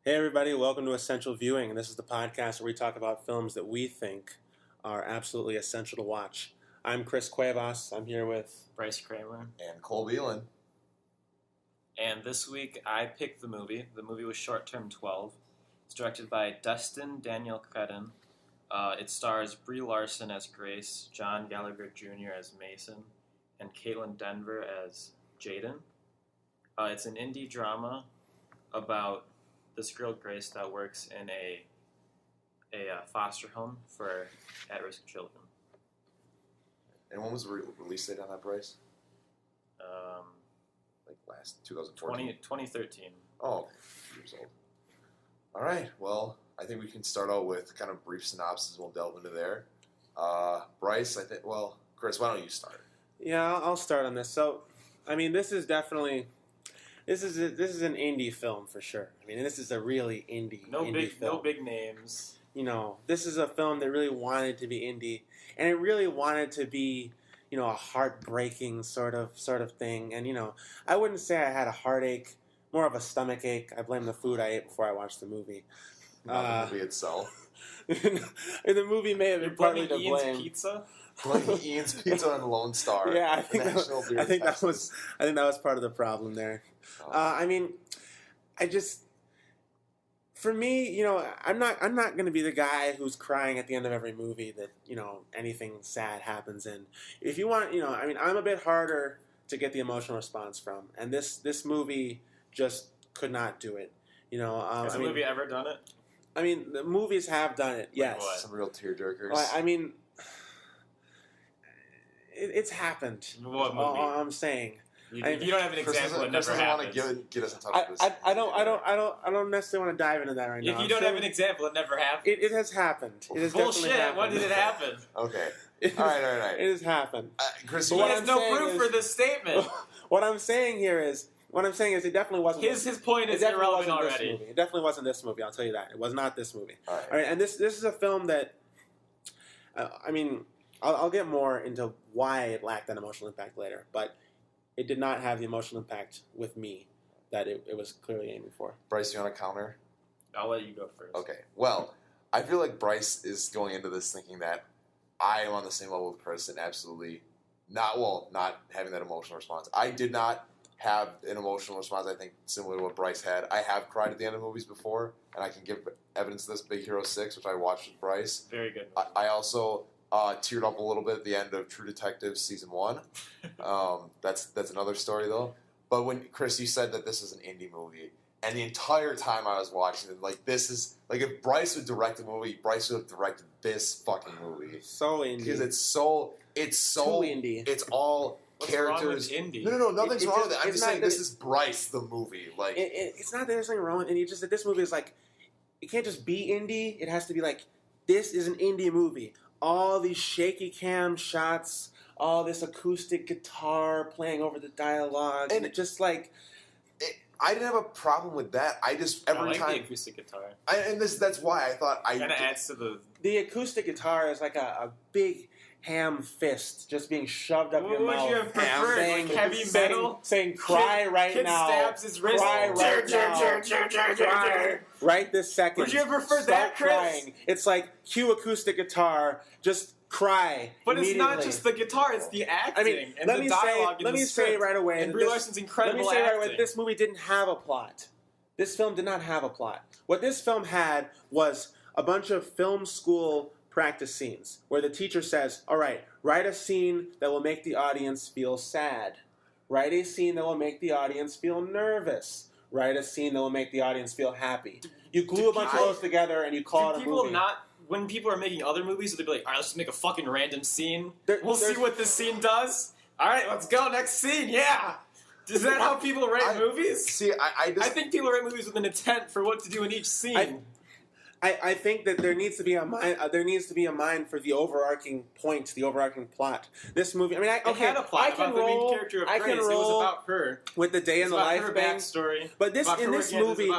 Hey everybody, welcome to Essential Viewing, and this is the podcast where we talk about films that we think are absolutely essential to watch. I'm Chris Cuevas. I'm here with Bryce Kramer. And Cole Beelan. And this week I picked the movie. The movie was Short Term 12. It's directed by Destin Daniel Cretton. It stars Brie Larson as Grace, John Gallagher Jr. as Mason, and Caitlin Denver as Jaden. It's an indie drama about this girl Grace that works in a foster home for at-risk children. And when was the release date on that, Bryce? Like last 2014? 2013. Oh, years old. All right. Well, I think we can start out with kind of brief synopsis. We'll delve into there. Bryce, Chris, why don't you start? Yeah, I'll start on this. So, I mean, this is an indie film for sure. I mean, this is a really indie film. No big names. You know, this is a film that really wanted to be indie, and it really wanted to be, a heartbreaking sort of thing. And I wouldn't say I had a heartache, more of a stomach ache. I blame the food I ate before I watched the movie. Not the movie itself. And the movie may have been partly to blame. Pizza. Blaming Ian's Pizza and Lone Star. Yeah, I think that was part of the problem there. For me, I'm not going to be the guy who's crying at the end of every movie that anything sad happens in. If you want, I'm a bit harder to get the emotional response from, and this movie just could not do it. Has a movie ever done it? I mean, the movies have done it. Yes, what? Some real tearjerkers. Well, I mean, it's happened. What movie? All I'm saying. You don't have an example. It never happened. Get us in touch with this. I don't necessarily want to dive into that right now. If you don't have an example, it never happened. It has happened. It has Bullshit. definitely happened. When did it happen? Okay. All right. It has happened. Chris, he has no proof for this statement. What I'm saying is it definitely wasn't. His point is irrelevant already. It definitely wasn't this movie. I'll tell you that. It was not this movie. All right. And this is a film that, I'll get more into why it lacked that emotional impact later, but it did not have the emotional impact with me that it was clearly aiming for. Bryce, you want to counter? I'll let you go first. Okay. Well, I feel like Bryce is going into this thinking that I am on the same level with Chris and absolutely not having that emotional response. I did not have an emotional response, I think, similar to what Bryce had. I have cried at the end of movies before, and I can give evidence of this. Big Hero 6, which I watched with Bryce. Very good. I also teared up a little bit at the end of True Detective Season 1. That's another story, though. But when, Chris, you said that this is an indie movie, and the entire time I was watching it, if Bryce would direct a movie, Bryce would have directed this fucking movie. So indie. Because it's so too indie. It's all What's characters. Wrong with indie? No, nothing's wrong with it. I'm it's just saying not this is Bryce, the movie. It's not that there's something wrong with indie. It's just that this movie is it can't just be indie. It has to be this is an indie movie. All these shaky cam shots, all this acoustic guitar playing over the dialogue, and it just I didn't have a problem with that. I just every time the acoustic guitar. That's why I thought kind of adds to the acoustic guitar is like a big ham fist just being shoved up your mouth. Would you have preferred heavy metal? Saying cry right now. Kid stabs his wrist. Cry right now. Cry right this second. Would you have preferred Start that, Chris? Crying. It's like cue acoustic guitar, just cry. But it's not just the guitar; it's the acting and the dialogue. Let me say right away. And Brie Larson's incredible acting. Right away. This movie didn't have a plot. This film did not have a plot. What this film had was a bunch of film school practice scenes where the teacher says, all right, write a scene that will make the audience feel sad. Write a scene that will make the audience feel nervous. Write a scene that will make the audience feel happy. You glue a bunch of those together and you call it a movie. When people are making other movies, they'll be like, all right, let's just make a fucking random scene. We'll see what this scene does. All right, let's go. Next scene. Yeah. Is that how people write movies? See, I think people write movies with an intent for what to do in each scene. I think that there needs to be a mind. There needs to be a mind for the overarching point, the overarching plot. This movie. I mean, it had a plot about the main character of Grace. It was about her with the day in the life her thing. Backstory. But in this movie,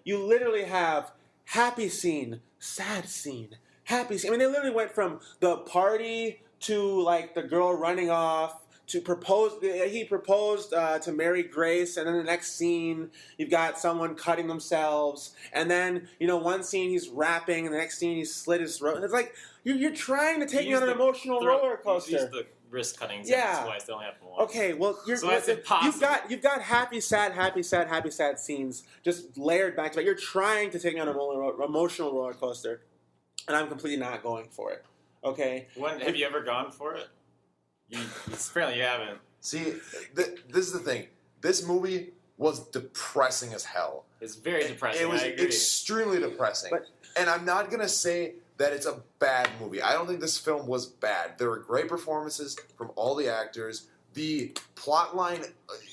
you literally have happy scene, sad scene, happy scene. I mean, they literally went from the party to the girl running off to propose. He proposed to marry Grace, and then the next scene you've got someone cutting themselves, and then one scene he's rapping, and the next scene he's slit his throat. And it's like you're trying to take me on an emotional roller coaster. Use the wrist cutting twice. They only happen once. Okay, well, that's impossible. You've got happy, sad scenes just layered back to back. You're trying to take me on an emotional roller coaster, and I'm completely not going for it. Okay. Have you ever gone for it? Apparently you haven't. See, this is the thing. This movie was depressing as hell. It's very depressing. It was I agree. extremely depressing. And I'm not going to say that it's a bad movie. I don't think this film was bad. There were great performances from all the actors. The plot line,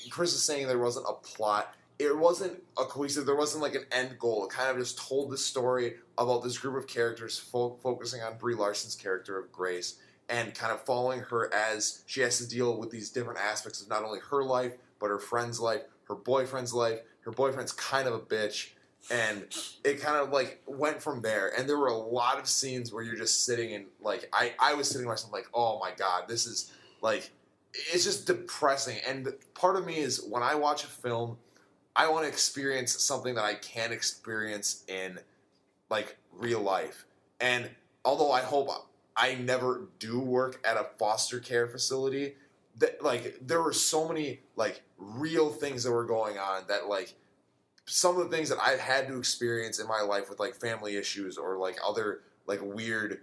Chris is saying there wasn't a plot. It wasn't a cohesive, there wasn't like an end goal. It kind of just told the story about this group of characters focusing on Brie Larson's character of Grace and kind of following her as she has to deal with these different aspects of not only her life, but her friend's life, her boyfriend's life. Her boyfriend's kind of a bitch. And it kind of like went from there. And there were a lot of scenes where you're just sitting and like, I was sitting myself like, oh my God, this is like, it's just depressing. And part of me is when I watch a film, I want to experience something that I can't experience in like real life. And although I hope I never do work at a foster care facility, that like there were so many like real things that were going on that like some of the things that I've had to experience in my life with like family issues or like other like weird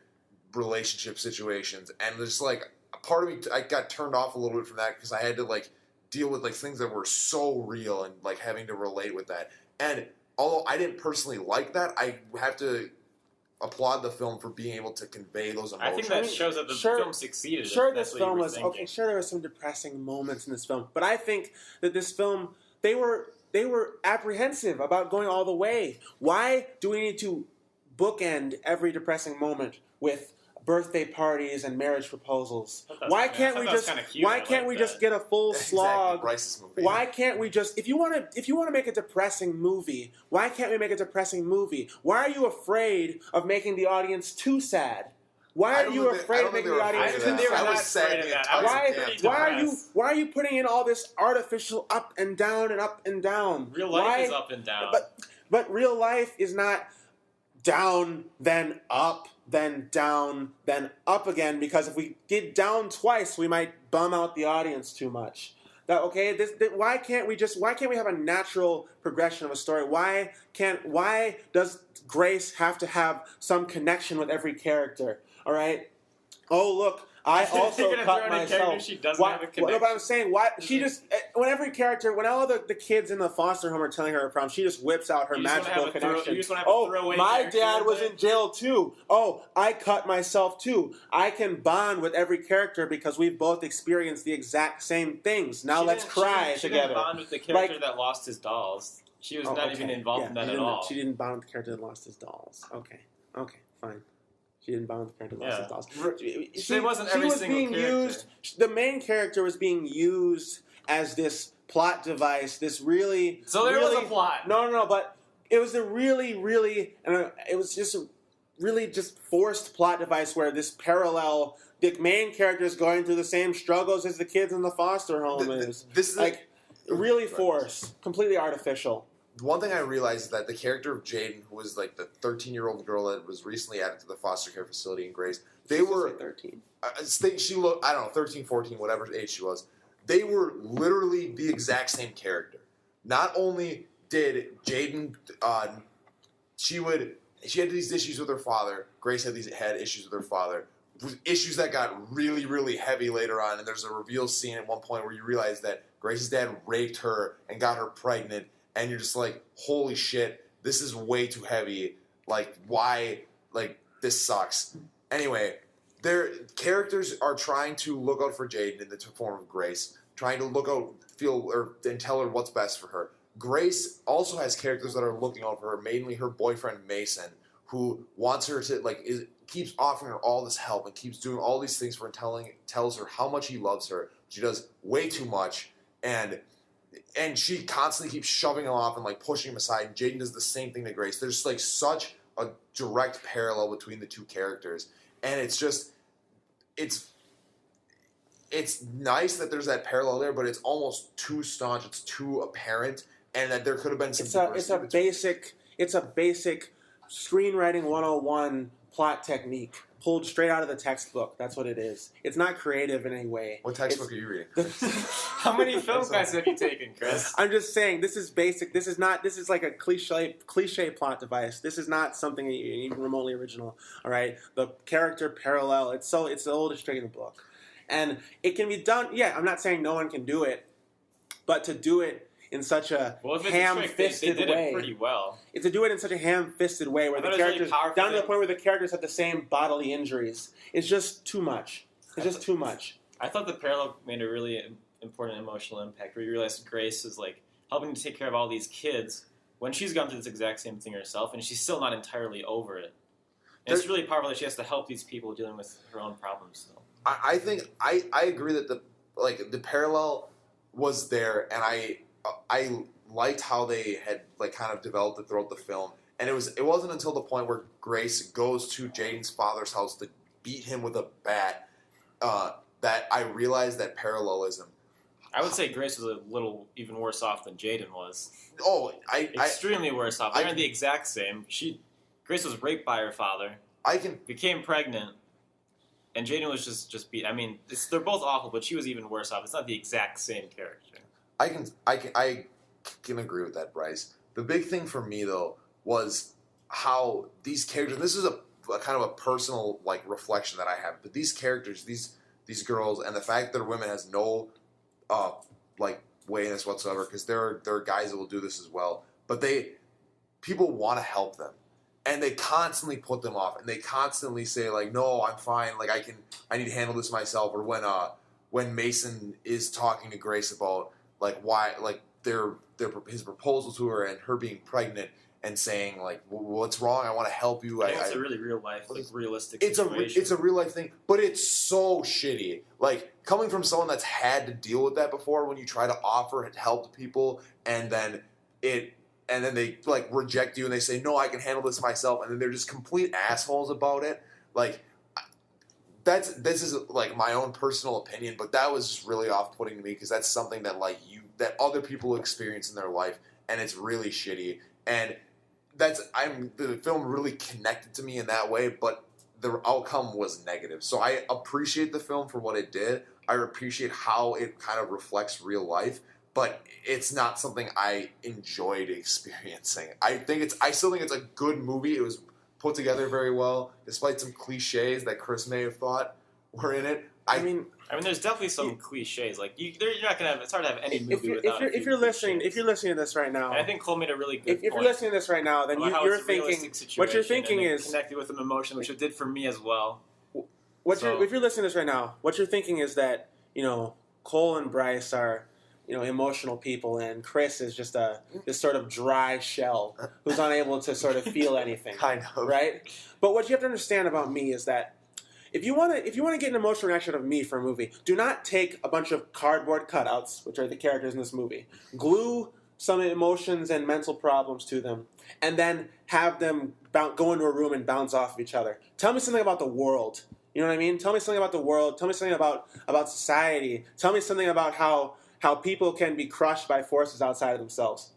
relationship situations. And there's like a part of me, I got turned off a little bit from that because I had to like deal with like things that were so real and like having to relate with that. And although I didn't personally like that, I have to applaud the film for being able to convey those emotions. I think that shows that the film succeeded. Sure, this film was okay. Sure, there were some depressing moments in this film, but I think that this film they were apprehensive about going all the way. Why do we need to bookend every depressing moment with birthday parties and marriage proposals? Why can't we just get a full slog? Exactly, why can't we just if you want to make a depressing movie, why can't we make a depressing movie? Why are you afraid of making the audience too sad? Why are you afraid of making the audience too sad? I was sad the entire time. Why are you putting in all this artificial up and down and up and down? Real life is up and down. But real life is not down, then up, then down, then up again, because if we get down twice, we might bum out the audience too much. Why can't we have a natural progression of a story? Why does Grace have to have some connection with every character? All right. Oh, look, I also cut myself. She doesn't have a connection. No, but I'm saying, why she just when all the kids in the foster home are telling her problem, she just whips out her magical connection. My dad was in jail too. Oh, I cut myself too. I can bond with every character because we've both experienced the exact same things. Now let's cry together. She didn't bond with the character that lost his dolls. She was not even involved in that at all. She didn't bond with the character that lost his dolls. Okay, fine. She didn't bond with the character that lost his dolls. It wasn't every single character. The main character was being used as this plot device. This really. So there was a plot. No, but it was a really, it was just a really just forced plot device where this parallel. The main character is going through the same struggles as the kids in the foster home is. This is like really forced, completely artificial. One thing I realized is that the character of Jaden, who was like the 13-year-old girl that was recently added to the foster care facility in Grace, they were 13. She looked, I don't know, 13, 14, whatever age she was. They were literally the exact same character. Not only did Jaden, she had these issues with her father. Grace had issues with her father. Issues that got really, really heavy later on. And there's a reveal scene at one point where you realize that Grace's dad raped her and got her pregnant. And you're just like, holy shit, this is way too heavy. Like, why? Like, this sucks. Anyway, their characters are trying to look out for Jaden in the form of Grace, trying to look out, and tell her what's best for her. Grace also has characters that are looking out for her, mainly her boyfriend Mason, who wants her to, keeps offering her all this help and keeps doing all these things for her, tells her how much he loves her. She does way too much, and she constantly keeps shoving him off and pushing him aside. And Jaden does the same thing to Grace. There's such a direct parallel between the two characters, and it's it's nice that there's that parallel there, but it's almost too staunch. It's too apparent, and that there could have been some. It's a basic screenwriting 101 plot technique pulled straight out of the textbook. That's what it is. It's not creative in any way. What textbook are you reading? How many film classes have you taken, Chris? I'm just saying, this is basic. This is like a cliche plot device. This is not something even remotely original. All right, the character parallel. It's the oldest trick in the book, and it can be done. Yeah, I'm not saying no one can do it, but to do it in such a ham-fisted they did way. It pretty well. It's to do it in such a ham-fisted way where the characters down to the point where the characters have the same bodily injuries. It's just too much. It's just too much. I thought the parallel made a really important emotional impact where you realize Grace is like helping to take care of all these kids when she's gone through this exact same thing herself, and she's still not entirely over it. And it's really powerful that she has to help these people dealing with her own problems. So. I think I agree that the parallel was there, and I liked how they had kind of developed it throughout the film, and it wasn't until the point where Grace goes to Jaden's father's house to beat him with a bat that I realized that parallelism. I would say Grace was a little even worse off than Jaden was. Oh, extremely worse off. They're the exact same. Grace was raped by her father. Became pregnant, and Jaden was just beat. I mean, they're both awful, but she was even worse off. It's not the exact same character. I can agree with that, Bryce. The big thing for me though was how these characters. This is a kind of a personal reflection that I have. But these characters, these girls, and the fact that they're women has no way in this whatsoever, because there are guys that will do this as well. But people want to help them, and they constantly put them off, and they constantly say no, I'm fine. I need to handle this myself. Or when Mason is talking to Grace about why his proposal to her and her being pregnant and saying what's wrong, I want to help you. It's a really real life, realistic situation. It's a real life thing, but it's so shitty. Coming from someone that's had to deal with that before, when you try to offer help to people and then they reject you and they say no, I can handle this myself, and then they're just complete assholes about it. This is my own personal opinion, but that was just really off-putting to me, because that's something that that other people experience in their life, and it's really shitty. And the film really connected to me in that way, but the outcome was negative. So I appreciate the film for what it did. I appreciate how it kind of reflects real life, but it's not something I enjoyed experiencing. I still think it's a good movie. It was put together very well, despite some cliches that Chris may have thought were in it. I mean, there's definitely some cliches. You're not gonna have. It's hard to have any movie without. If you're listening to this right now, and I think Cole made a really good. If you're listening to this right now, then you're thinking what you're thinking is connected with an emotion, which it did for me as well. If you're listening to this right now, what you're thinking is that Cole and Bryce are emotional people, and Chris is just this sort of dry shell who's unable to sort of feel anything. Kind of. Right? But what you have to understand about me is that if you want to get an emotional reaction out of me for a movie, do not take a bunch of cardboard cutouts, which are the characters in this movie, glue some emotions and mental problems to them, and then have them go into a room and bounce off of each other. Tell me something about the world. You know what I mean? Tell me something about the world. Tell me something about society. Tell me something about how people can be crushed by forces outside of themselves.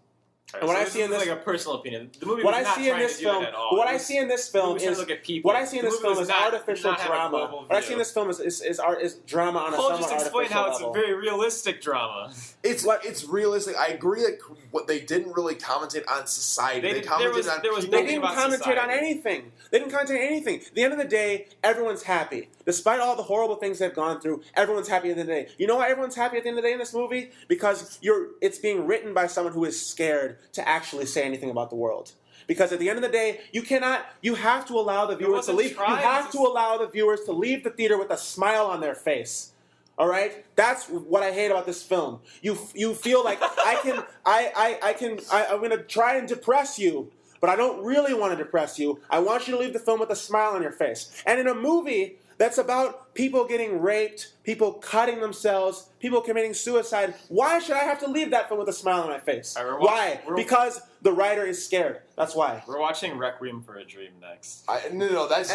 Right, and what I see in this, a personal opinion. The movie was not trying to do that at all. What I see in this film is artificial drama. What I see in this film is drama on a somewhat artificial level. Just explain how it's a very realistic drama. It's realistic. I agree that what they didn't really commentate on society. They commented on people. They didn't commentate on anything. They didn't commentate on anything. At the end of the day, everyone's happy. Despite all the horrible things they've gone through, everyone's happy at the end of the day. You know why everyone's happy at the end of the day in this movie? Because it's being written by someone who is scared to actually say anything about the world. Because at the end of the day, you have to allow the viewers to leave. You have to allow the viewers to leave the theater with a smile on their face. All right? That's what I hate about this film. You feel like I'm going to try and depress you, but I don't really want to depress you. I want you to leave the film with a smile on your face. And in a movie that's about people getting raped, people cutting themselves, people committing suicide. Why should I have to leave that film with a smile on my face? Why? Because the writer is scared. That's why. We're watching Requiem for a Dream next. No, that's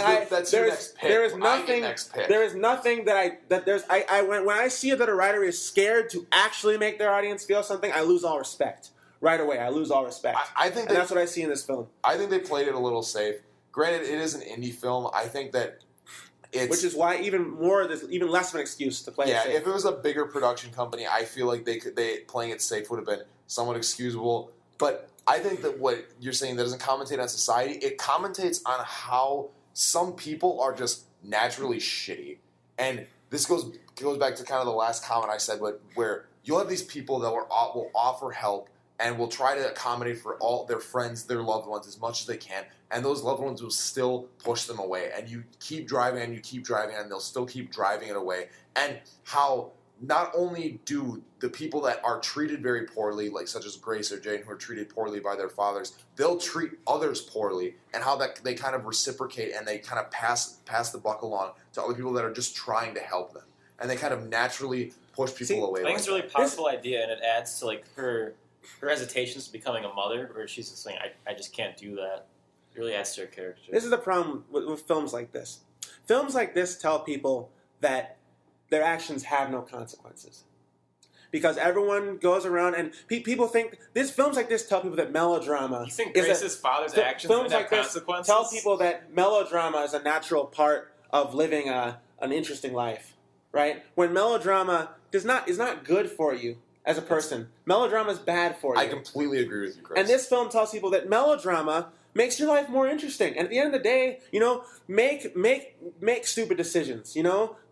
your next pick. There is nothing. Next pick. There is nothing when I see that a writer is scared to actually make their audience feel something, I lose all respect. Right away, I lose all respect. I think that's what I see in this film. I think they played it a little safe. Granted, it is an indie film. I think that which is why there's even less of an excuse to play it safe. Yeah, if it was a bigger production company, I feel like playing it safe would have been somewhat excusable. But I think that what you're saying that doesn't commentate on society, it commentates on how some people are just naturally shitty. And this goes back to kind of the last comment I said, where you'll have these people that will offer help and will try to accommodate for all their friends, their loved ones as much as they can, and those loved ones will still push them away. And you keep driving and they'll still keep driving it away. And how not only do the people that are treated very poorly, like such as Grace or Jane, who are treated poorly by their fathers, they'll treat others poorly, and how that they kind of reciprocate and they kind of pass the buck along to other people that are just trying to help them, and they kind of naturally push people away. I think it's a really powerful idea, and it adds to like her hesitations to becoming a mother, where she's just saying, I just can't do that. It really adds to her character. This is the problem with films like this. Films like this tell people that their actions have no consequences. Because everyone goes around and people think films like this tell people that melodrama. You think Grace's father's actions films have like consequences? This tell people that melodrama is a natural part of living an interesting life, right? When melodrama is not good for you as a person. Melodrama is bad for you. I completely agree with you, Chris. And this film tells people that melodrama makes your life more interesting. And at the end of the day, make stupid decisions.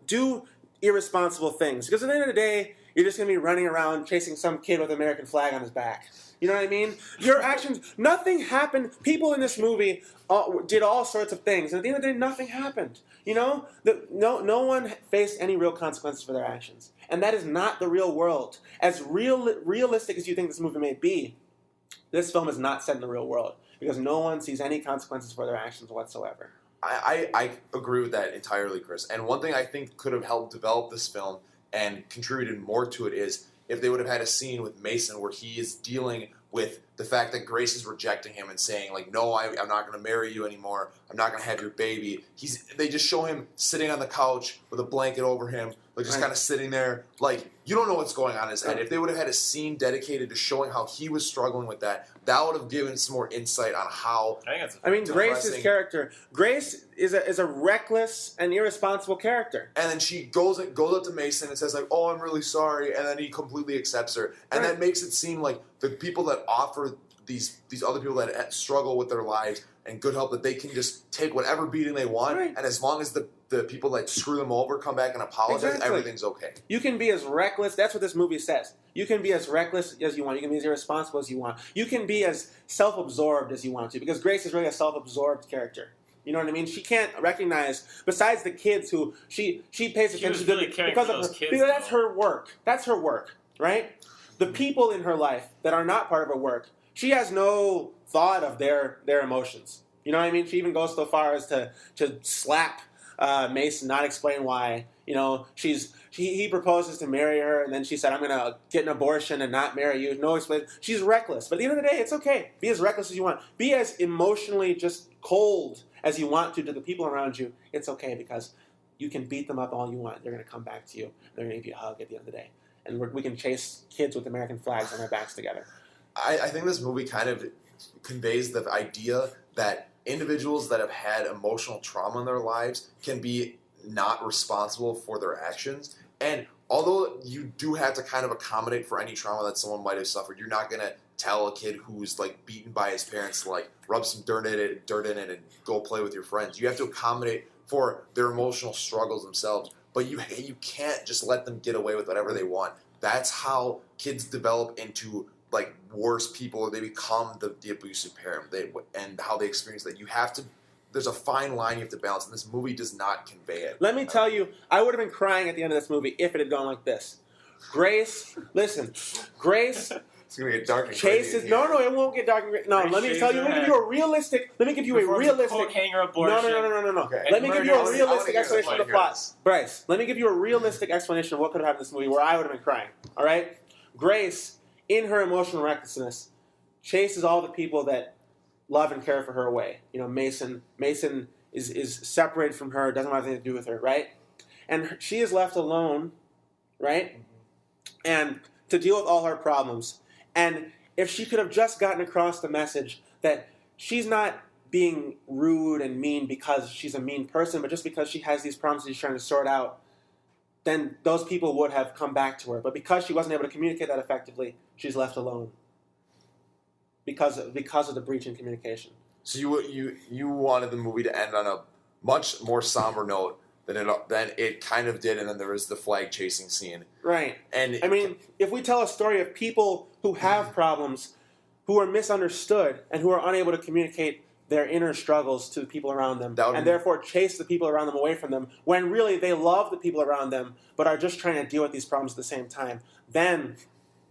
Do irresponsible things. Because at the end of the day, you're just going to be running around chasing some kid with an American flag on his back. You know what I mean? Your actions, nothing happened. People in this movie did all sorts of things. And at the end of the day, nothing happened. No one faced any real consequences for their actions. And that is not the real world. As realistic as you think this movie may be, this film is not set in the real world. Because no one sees any consequences for their actions whatsoever. I agree with that entirely, Chris. And one thing I think could have helped develop this film and contributed more to it is if they would have had a scene with Mason where he is dealing with the fact that Grace is rejecting him and saying, like, no, I'm not going to marry you anymore. I'm not going to have your baby. They just show him sitting on the couch with a blanket over him, like just kind of sitting there. Like, you don't know what's going on in his head. If they would have had a scene dedicated to showing how he was struggling with that would have given some more insight on how. Grace's character. Grace is a reckless and irresponsible character. And then she goes up to Mason and says, like, oh, I'm really sorry. And then he completely accepts her. And that makes it seem like the people that offer these other people that struggle with their lives and good help, that they can just take whatever beating they want. Right. And as long as the people that screw them over come back and apologize, everything's okay. You can be as reckless. That's what this movie says. You can be as reckless as you want. You can be as irresponsible as you want. You can be as self-absorbed as you want to. Because Grace is really a self-absorbed character. You know what I mean? She can't recognize, besides the kids who she pays attention to because of her, because that's her work. That's her work, right? The people in her life that are not part of her work, she has no thought of their emotions. You know what I mean? She even goes so far as to slap Mason, not explain why. He proposes to marry her, and then she said, I'm going to get an abortion and not marry you. No explanation. She's reckless. But at the end of the day, it's okay. Be as reckless as you want. Be as emotionally just cold as you want to the people around you. It's okay, because you can beat them up all you want. They're going to come back to you. They're going to give you a hug at the end of the day. And we can chase kids with American flags on their backs together. I think this movie kind of conveys the idea that individuals that have had emotional trauma in their lives can be not responsible for their actions. And although you do have to kind of accommodate for any trauma that someone might have suffered, you're not going to tell a kid who's like beaten by his parents to like rub some dirt in it and go play with your friends. You have to accommodate for their emotional struggles themselves. But you can't just let them get away with whatever they want. That's how kids develop into like worse people, or they become the abusive parent. And how they experience that. There's a fine line you have to balance, and this movie does not convey it. Let me tell you, I would have been crying at the end of this movie if it had gone like this. Grace It's gonna get dark and Chase crazy is in no, here. it won't get dark and crazy. No, Three let me Shades tell you. of Let me give Red. you a realistic. Let me give you a Performs realistic. coat hanger abortion. No. Okay. Let me give you a murders- realistic I wanna hear explanation of the this. plot. Bryce, let me give you a realistic explanation of what could have happened in this movie where I would have been crying. All right? Grace, in her emotional recklessness, chases all the people that love and care for her away. You know, Mason is separated from her, doesn't have anything to do with her, right? And she is left alone, right? And to deal with all her problems. And if she could have just gotten across the message that she's not being rude and mean because she's a mean person, but just because she has these problems she's trying to sort out, then those people would have come back to her. But because she wasn't able to communicate that effectively, she's left alone. Because of the breach in communication. So you wanted the movie to end on a much more somber note than it kind of did, and then there was the flag chasing scene. Right. And I mean, if we tell a story of people who have problems, who are misunderstood, and who are unable to communicate their inner struggles to the people around them, and therefore chase the people around them away from them, when really they love the people around them, but are just trying to deal with these problems at the same time, then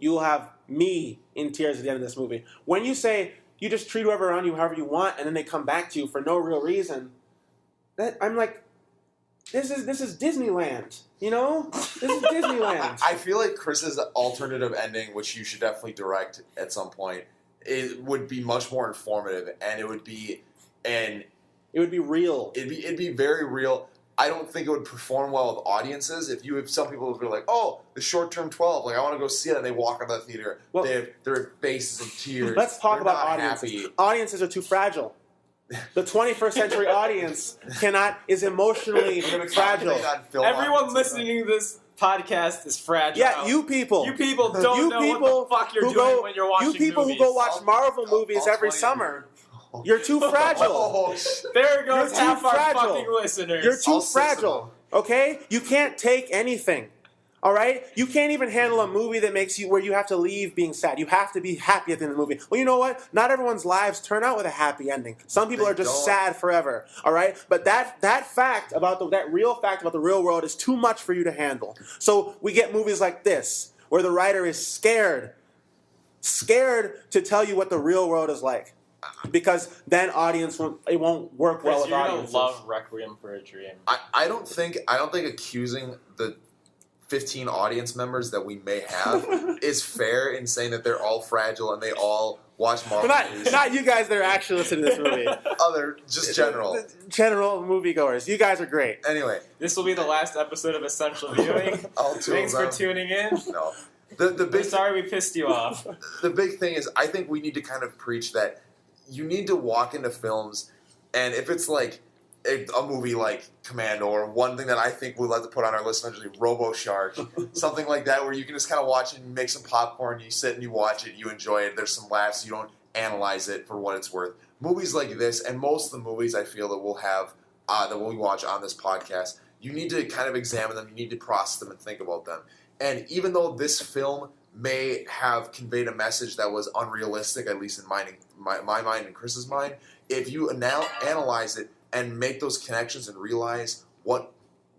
you will have me in tears at the end of this movie. When you say you just treat whoever around you however you want, and then they come back to you for no real reason, that I'm like, this is Disneyland, you know? This is Disneyland. I feel like Chris's alternative ending, which you should definitely direct at some point, it would be much more informative, and it would be real. It'd be very real. I don't think it would perform well with audiences. If some people would be like, "Oh, the short-term 12, like I want to go see it," and they walk out of the theater, well, they have their faces in tears. Let's talk They're about not audiences. happy. Audiences are too fragile. The 21st century audience is emotionally fragile. Everyone listening to this podcast is fragile. Yeah, you people. You people don't know what the fuck you're doing when you're watching You people movies. who go watch Marvel movies every summer. You're too fragile. Oh, There goes You're too half our fragile. fucking listeners. You're too All six of fragile. Okay? You can't take anything. All right? You can't even handle a movie that makes you where you have to leave being sad. You have to be happy at the end of the movie. Well, you know what? Not everyone's lives turn out with a happy ending. Some people They are just don't. sad forever. All right? But that fact about that real fact about the real world is too much for you to handle. So we get movies like this where the writer is scared to tell you what the real world is like. Because then it won't work well with you're audiences. gonna love Requiem for a Dream. I don't think accusing the 15 audience members that we may have is fair in saying that they're all fragile and they all watch Marvel movies. Not you guys that are actually listening to this movie. Just general. General moviegoers. You guys are great. Anyway, This will be the last episode of Essential Viewing. all two Thanks of for them. tuning in. No. The We're big sorry we pissed you off. the big thing is I think we need to kind of preach that you need to walk into films, and if it's like a movie like Commando, or one thing that I think we'd like to put on our list eventually, Robo Shark, something like that, where you can just kind of watch it and make some popcorn, you sit and you watch it, you enjoy it, there's some laughs, you don't analyze it for what it's worth. Movies like this, and most of the movies I feel that we'll have, that we watch on this podcast, you need to kind of examine them, you need to process them and think about them. And even though this film may have conveyed a message that was unrealistic, at least in my mind and Chris's mind, if you analyze it and make those connections and realize what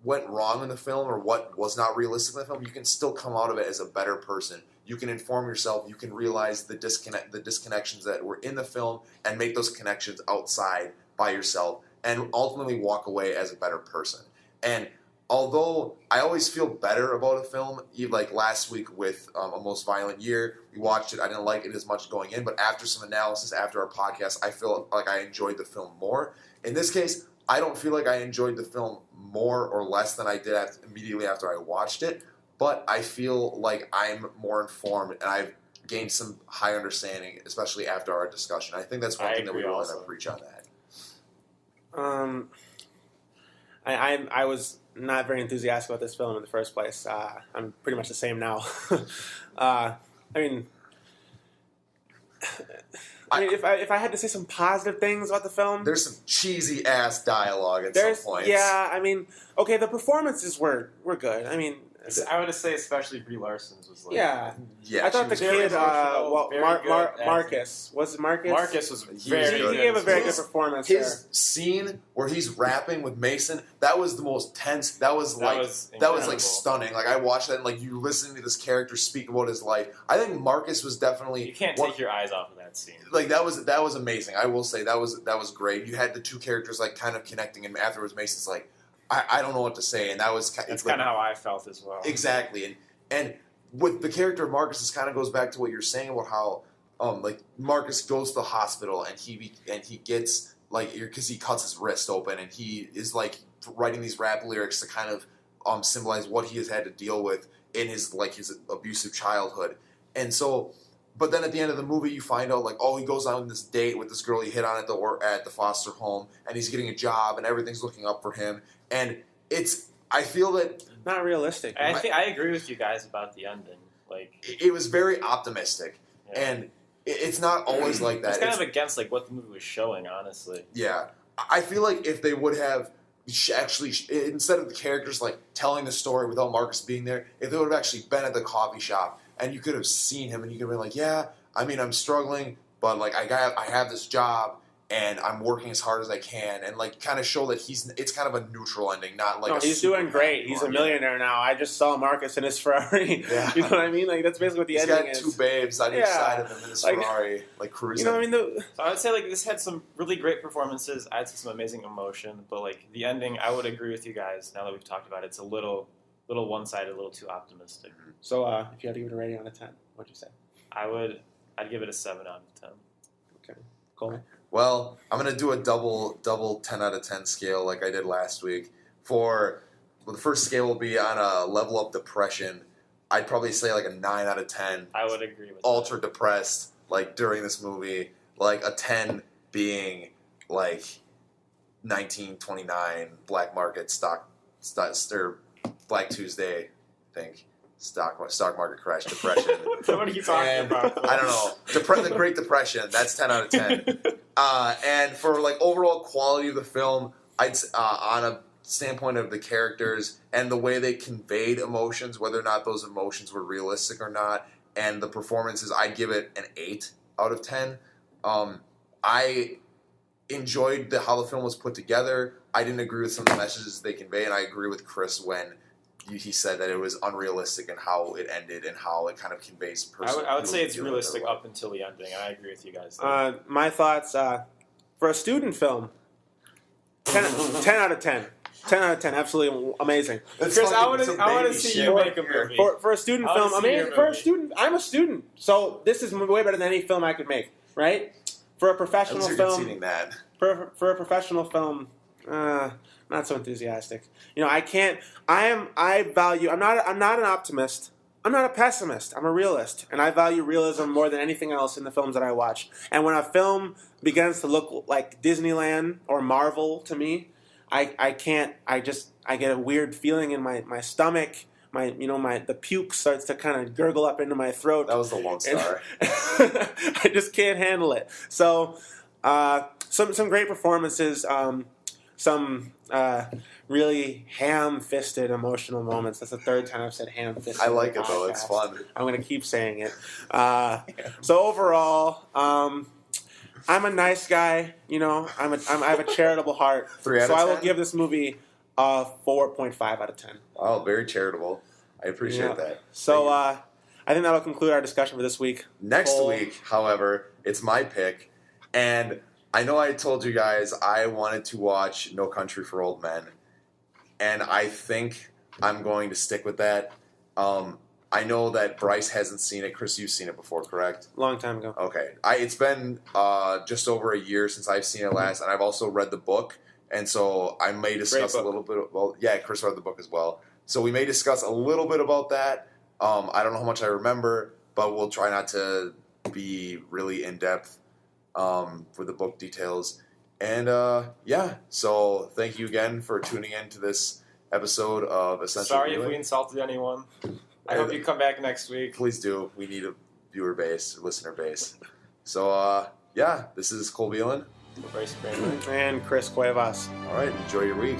went wrong in the film or what was not realistic in the film, you can still come out of it as a better person. You can inform yourself. You can realize the disconnections that were in the film and make those connections outside by yourself and ultimately walk away as a better person. And although I always feel better about a film, like last week with A Most Violent Year, we watched it. I didn't like it as much going in, but after some analysis, after our podcast, I feel like I enjoyed the film more. In this case, I don't feel like I enjoyed the film more or less than I did immediately after I watched it, but I feel like I'm more informed and I've gained some high understanding, especially after our discussion. I think that's one thing that we really want to preach on that. I was not very enthusiastic about this film in the first place. I'm pretty much the same now. If I had to say some positive things about the film, there's some cheesy ass dialogue at some points. Yeah, okay, the performances were good. I would say especially Brie Larson's was like... Yeah. Yeah, I thought the she was kid, emotional, very good acting. Marcus. Was it Marcus? Marcus was He very was good. He gave a very good His- performance there. His scene where he's rapping with Mason, that was the most tense. That was like incredible. stunning. Like I watched that and like you listening to this character speak about his life. I think Marcus was definitely You can't take your eyes off of that scene. like that was amazing. I will say that was great. You had the two characters like kind of connecting, and afterwards Mason's like, I don't know what to say, and that was That's like, kind of how I felt as well. exactly. And with the character of Marcus, this kind of goes back to what you're saying about how like Marcus goes to the hospital and he gets like because he cuts his wrist open and he is like writing these rap lyrics to kind of symbolize what he has had to deal with in his abusive childhood. And so, but then at the end of the movie, you find out like, oh, he goes on this date with this girl he hit on at the foster home, and he's getting a job, and everything's looking up for him. And I feel that Not realistic. I agree with you guys about the ending. Like it was very optimistic, and it's not always like that. It's kind of against like what the movie was showing, honestly. Yeah, I feel like if they would have actually, instead of the characters like telling the story without Marcus being there, if they would have actually been at the coffee shop and you could have seen him and you could have been like, yeah, I mean, I'm struggling, but like I have this job and I'm working as hard as I can, and like kind of show that it's kind of a neutral ending, not like he's doing great. He's a millionaire now. I just saw Marcus in his Ferrari. Yeah. You know what I mean? Like that's basically what the ending is. He's got two babes on each side of him in his Ferrari, like cruising. You know what I mean? So I would say like this had some really great performances. I'd say some amazing emotion, but like the ending, I would agree with you guys. Now that we've talked about it, it's a little one-sided, a little too optimistic. So if you had to give it a rating out of 10, what'd you say? I'd give it a 7 out of 10. Okay, cool. Well, I'm going to do a double 10 out of 10 scale like I did last week. The first scale will be on a level of depression. I'd probably say like a 9 out of 10. I would agree with Ultra depressed, like during this movie. Like a 10 being like 1929 black market stock or Black Tuesday, I think. Stock market crash, depression. What are you talking about? I don't know. The Great Depression. That's 10 out of 10. And for like overall quality of the film, I'd on a standpoint of the characters and the way they conveyed emotions, whether or not those emotions were realistic or not, and the performances, I'd give it an 8 out of 10. I enjoyed how the film was put together. I didn't agree with some of the messages they convey, and I agree with Chris when he said that it was unrealistic in how it ended and how it kind of conveys personal. I would say it's realistic up until the ending, and I agree with you guys. My thoughts for a student film, 10 out of 10. 10 out of 10, absolutely amazing. Chris, I want to see you make a movie. For a student film, amazing. For a student, I'm a student, so this is way better than any film I could make, right? For a professional film, that. For a professional film, not so enthusiastic. You know, I can't. I'm not an optimist. I'm not a pessimist. I'm a realist, and I value realism more than anything else in the films that I watch. And when a film begins to look like Disneyland or Marvel to me, I can't. I get a weird feeling in my stomach. The puke starts to kind of gurgle up into my throat. That was the Lone Star. I just can't handle it. So, some great performances. Some really ham-fisted emotional moments. That's the third time I've said ham-fisted. I like it though. It's fun. I'm going to keep saying it. So overall, I'm a nice guy. You know, I have a charitable heart. 3 out of 10? So I will give this movie a 4.5 out of 10. Oh, very charitable. I appreciate that. So I think that'll conclude our discussion for this week. Next week, however, it's my pick, and I know I told you guys I wanted to watch No Country for Old Men, and I think I'm going to stick with that. I know that Bryce hasn't seen it. Chris, you've seen it before, correct? Long time ago. Okay. It's been just over a year since I've seen it last, and I've also read the book, and so I may discuss a little bit. Chris read the book as well. So we may discuss a little bit about that. I don't know how much I remember, but we'll try not to be really in-depth for the book details. And so thank you again for tuning in to this episode of Essential Sorry Viewing. if we insulted anyone. I hope you come back next week. Please do. We need a viewer base, listener base. So, this is Cole Beelan. Bryce Kramer. And Chris Cuevas. All right, enjoy your week.